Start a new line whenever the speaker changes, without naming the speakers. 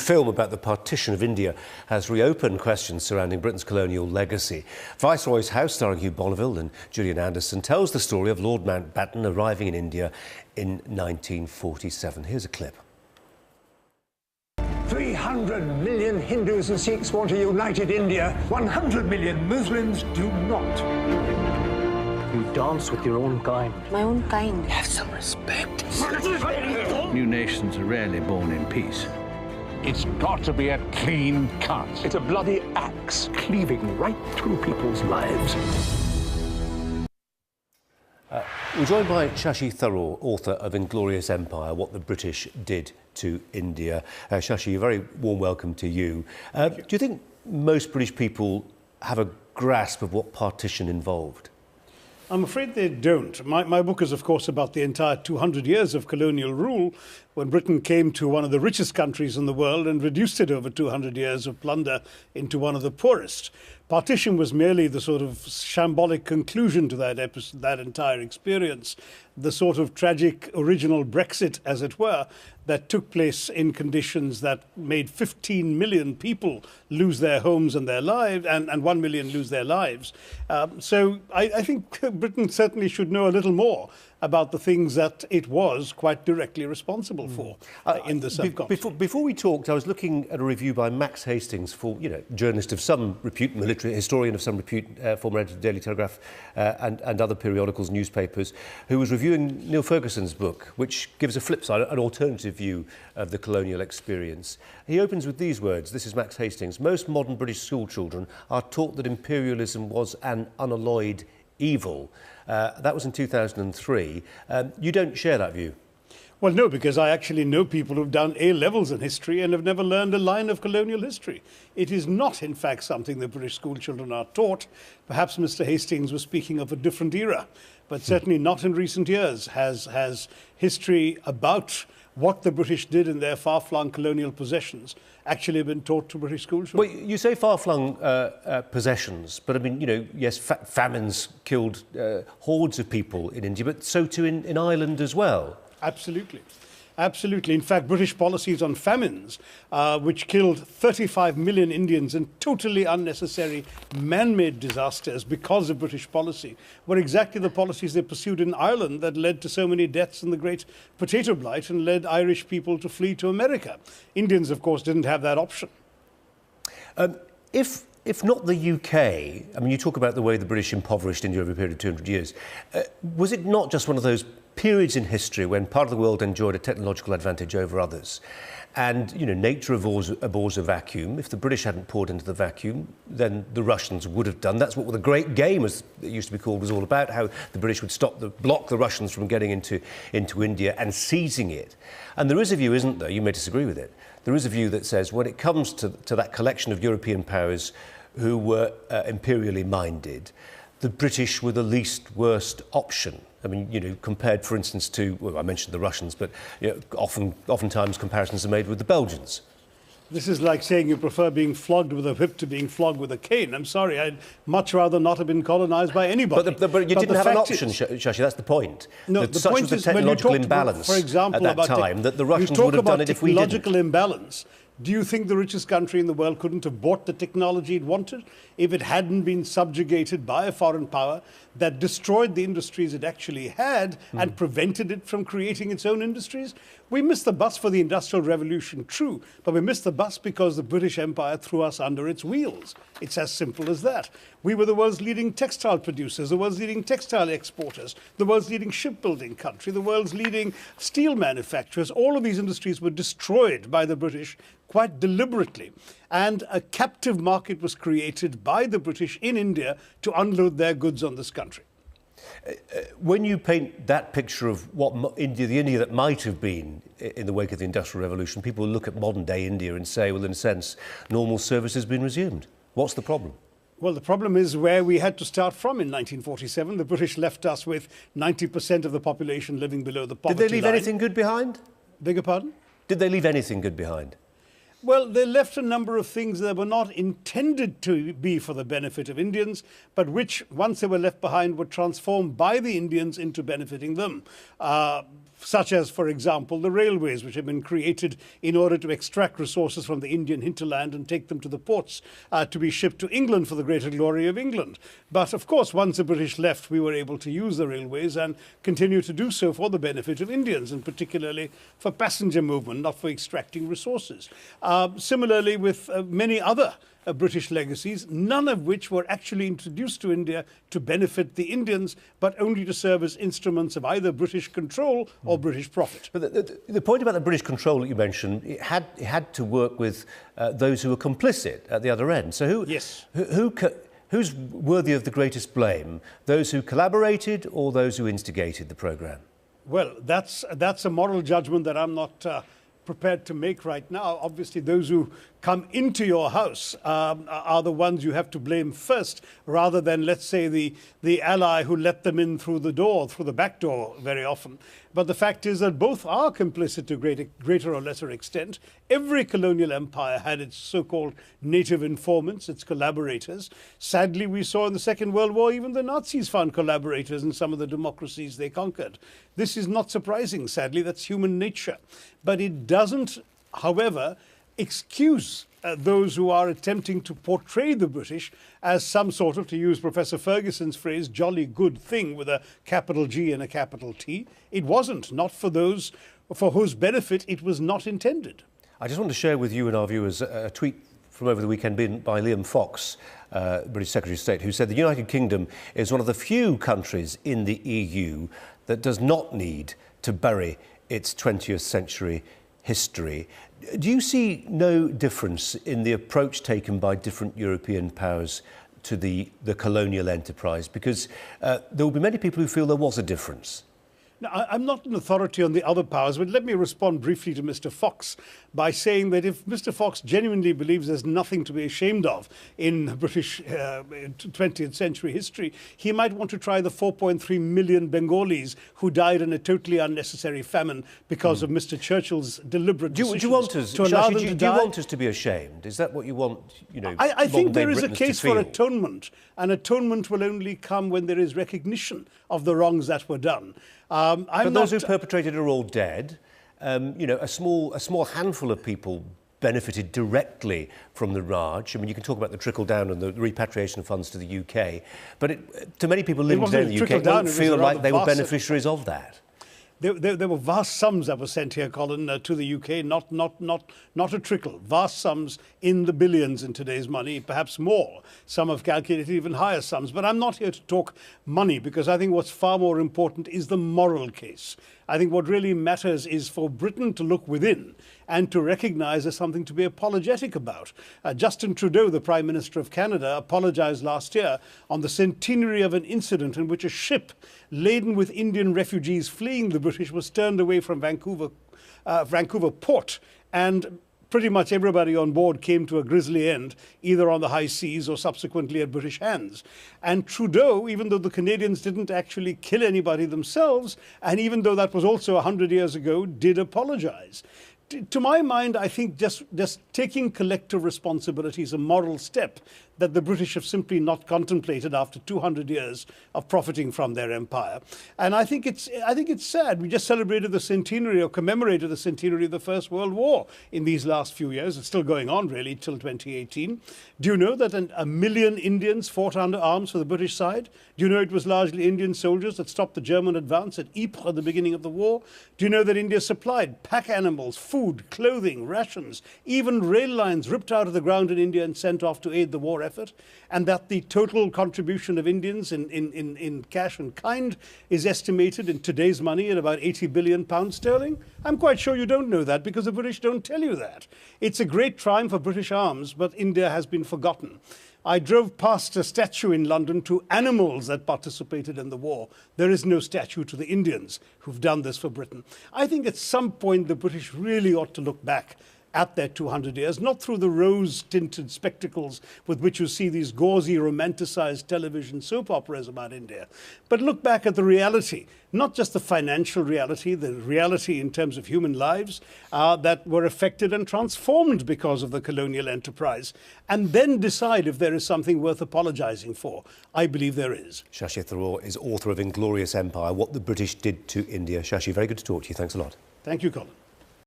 Film about the partition of India has reopened questions surrounding Britain's colonial legacy. Viceroy's House, starring Hugh Bonneville and Gillian Anderson, tells the story of Lord Mountbatten arriving in India in 1947. Here's a clip.
300 million Hindus and Sikhs want a united India. 100 million Muslims do not.
You dance with your own kind.
My own kind.
Have some respect.
New nations are rarely born in peace.
It's got to be a clean cut.
It's a bloody axe cleaving right through people's lives.
We're joined by Sashimi Tharoor, author of Inglorious Empire, What the British Did to India. Shashi, a very warm welcome to you. Do you think most British people have a grasp of what partition involved?
I'm afraid they don't. My book is, of course, about the entire 200 years of colonial rule, when Britain came to one of the richest countries in the world and reduced it over 200 years of plunder into one of the poorest. Partition was merely the sort of shambolic conclusion to that entire experience, the sort of tragic original Brexit, as it were, that took place in conditions that made 15 million people lose their homes and their lives, and 1 million lose their lives. So I think Britain certainly should know a little more about the things that it was quite directly responsible for in the subcontinent.
Before we talked, I was looking at a review by Max Hastings, journalist of some repute, military historian of some repute, former editor of the Daily Telegraph and other periodicals, newspapers, who was reviewing Neil Ferguson's book, which gives a flip side, an alternative view of the colonial experience. He opens with these words, this is Max Hastings: most modern British school children are taught that imperialism was an unalloyed evil. That was in 2003. You don't share that view?
Well, no, because I actually know people who've done A-levels in history and have never learned a line of colonial history. It is not, in fact, something that British school children are taught. Perhaps Mr. Hastings was speaking of a different era, but certainly not in recent years has history about what the British did in their far-flung colonial possessions actually been taught to British school children.
Well, you say far-flung possessions, but I mean, yes, famines killed hordes of people in India, but so too in Ireland as well.
Absolutely. Absolutely. In fact, British policies on famines, which killed 35 million Indians in totally unnecessary man-made disasters because of British policy, were exactly the policies they pursued in Ireland that led to so many deaths in the Great Potato Blight and led Irish people to flee to America. Indians, of course, didn't have that option.
If not the UK, I mean, you talk about the way the British impoverished India over a period of 200 years. Was it not just one of those periods in history when part of the world enjoyed a technological advantage over others? And, nature abhors a vacuum. If the British hadn't poured into the vacuum, then the Russians would have done. That's what the Great Game, as it used to be called, was all about, how the British would block the Russians from getting into India and seizing it. And there is a view, isn't there? You may disagree with it. There is a view that says when it comes to that collection of European powers who were imperially minded, the British were the least worst option. I mean, compared, for instance, to, well, I mentioned the Russians, but oftentimes comparisons are made with the Belgians.
This is like saying you prefer being flogged with a whip to being flogged with a cane. I'm sorry, I'd much rather not have been colonised by anybody.
But you didn't have an option, Shashi, that's the point.
No, the point is, when you talk
imbalance,
for example,
at that time, that the Russians would have done it if we didn't.
Technological imbalance. Do you think the richest country in the world couldn't have bought the technology it wanted if it hadn't been subjugated by a foreign power that destroyed the industries it actually had and prevented it from creating its own industries? We missed the bus for the Industrial Revolution, true, but we missed the bus because the British Empire threw us under its wheels. It's as simple as that. We were the world's leading textile producers, the world's leading textile exporters, the world's leading shipbuilding country, the world's leading steel manufacturers. All of these industries were destroyed by the British quite deliberately. And a captive market was created by the British in India to unload their goods on this country.
When you paint that picture of what the India that might have been in the wake of the Industrial Revolution, people look at modern-day India and say, well, in a sense, normal service has been resumed. What's the problem?
Well, the problem is where we had to start from in 1947. The British left us with 90% of the population living below the poverty line.
Did they leave anything good behind?
Beg your pardon?
Did they leave anything good behind?
Well, they left a number of things that were not intended to be for the benefit of Indians, but which, once they were left behind, were transformed by the Indians into benefiting them. Such as, for example, the railways, which have been created in order to extract resources from the Indian hinterland and take them to the ports to be shipped to England for the greater glory of England. But of course, once the British left, we were able to use the railways and continue to do so for the benefit of Indians, and particularly for passenger movement, not for extracting resources. Similarly, with many other British legacies, none of which were actually introduced to India to benefit the Indians, but only to serve as instruments of either British control or British profit.
But the point about the British control that you mentioned, it had to work with those who were complicit at the other end. So who's worthy of the greatest blame? Those who collaborated or those who instigated the programme?
Well, that's a moral judgment that I'm not prepared to make right now. Obviously, those who come into your house are the ones you have to blame first, rather than, let's say, the ally who let them in through the door, through the back door very often. But the fact is that both are complicit to greater or lesser extent. Every colonial empire had its so-called native informants, its collaborators. Sadly, we saw in the Second World War, even the Nazis found collaborators in some of the democracies they conquered. This is not surprising, sadly. That's human nature. But it doesn't, however, excuse those who are attempting to portray the British as some sort of, to use Professor Ferguson's phrase, jolly good thing with a capital G and a capital T. It wasn't, not for those for whose benefit it was not intended.
I just want to share with you and our viewers a tweet from over the weekend by Liam Fox, British Secretary of State, who said the United Kingdom is one of the few countries in the EU that does not need to bury its 20th century history. Do you see no difference in the approach taken by different European powers to the colonial enterprise? Because there will be many people who feel there was a difference.
Now, I'm not an authority on the other powers, but let me respond briefly to Mr. Fox by saying that if Mr. Fox genuinely believes there's nothing to be ashamed of in British 20th century history, he might want to try the 4.3 million Bengalis who died in a totally unnecessary famine because of Mr. Churchill's deliberate decisions
do you want us,
to allow them to die.
Do you want us to be ashamed? Is that what you want? You know,
I think there is a
Britons
case
to
for
feel?
atonement, and atonement will only come when there is recognition of the wrongs that were done.
But those who perpetrated are all dead. You know, a small handful of people benefited directly from the Raj. I mean, you can talk about the trickle down and the repatriation of funds to the UK, but to many people living today in the UK don't feel like they were beneficiaries of that.
There were vast sums that were sent here, Colin, to the UK, not a trickle. Vast sums in the billions in today's money, perhaps more. Some have calculated even higher sums. But I'm not here to talk money, because I think what's far more important is the moral case. I think what really matters is for Britain to look within and to recognise there's something to be apologetic about. Justin Trudeau, the Prime Minister of Canada, apologised last year on the centenary of an incident in which a ship laden with Indian refugees fleeing the British was turned away from Vancouver port, and pretty much everybody on board came to a grisly end, either on the high seas or subsequently at British hands. And Trudeau, even though the Canadians didn't actually kill anybody themselves, and even though that was also 100 years ago, did apologise. To my mind, I think just taking collective responsibility is a moral step that the British have simply not contemplated after 200 years of profiting from their empire. And I think it's sad. We just celebrated the centenary, or commemorated the centenary of the First World War in these last few years. It's still going on, really, till 2018. Do you know that a million Indians fought under arms for the British side? Do you know it was largely Indian soldiers that stopped the German advance at Ypres at the beginning of the war? Do you know that India supplied pack animals, food, clothing, rations, even rail lines ripped out of the ground in India and sent off to aid the war effort? And that the total contribution of Indians in cash and kind is estimated in today's money at about 80 billion pounds sterling? I'm quite sure you don't know that, because the British don't tell you that. It's a great triumph for British arms, but India has been forgotten. I drove past a statue in London to animals that participated in the war. There is no statue to the Indians who've done this for Britain. I think at some point the British really ought to look back at their 200 years, not through the rose-tinted spectacles with which you see these gauzy, romanticized television soap operas about India, but look back at the reality, not just the financial reality, the reality in terms of human lives that were affected and transformed because of the colonial enterprise, and then decide if there is something worth apologizing for. I believe there is.
Sashimi Tharoor is author of Inglorious Empire, What the British Did to India. Shashi, very good to talk to you. Thanks a lot.
Thank you, Colin.